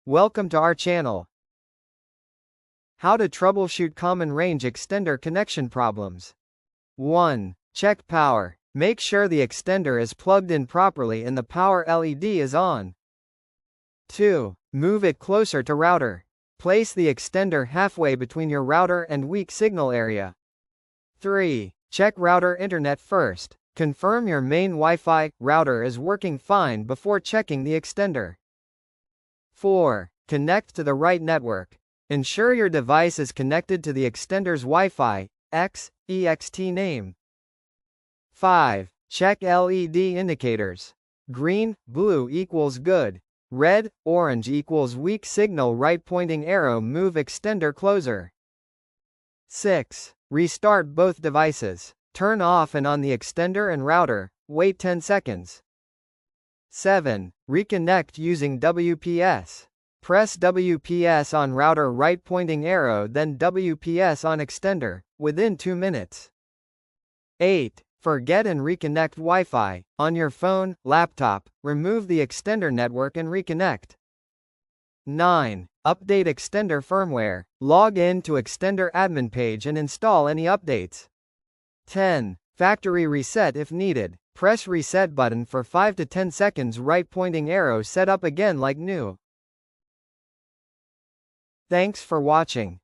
Welcome to our channel. How to troubleshoot common range extender connection problems. 1. Check power. Make sure the extender is plugged in properly and the power LED is on. 2. Move it closer to router. Place the extender halfway between your router and weak signal area. 3. Check router internet first. Confirm your main Wi-Fi router is working fine before checking the extender. 4. Connect to the right network. Ensure your device is connected to the extender's Wi-Fi ext name. 5. Check LED indicators. Green, blue equals good. Red, orange equals weak signal. Right pointing arrow move extender closer. 6. Restart both devices. Turn off and on the extender and router. Wait 10 seconds. 7. Reconnect using WPS. Press WPS on router right pointing arrow then WPS on extender, within 2 minutes. 8. Forget and reconnect Wi-Fi. On your phone, laptop, remove the extender network and reconnect. 9. Update extender firmware. Log in to extender admin page and install any updates. 10. Factory reset if needed. Press reset button for 5 to 10 seconds. Right pointing arrow set up again like new. Thanks for watching.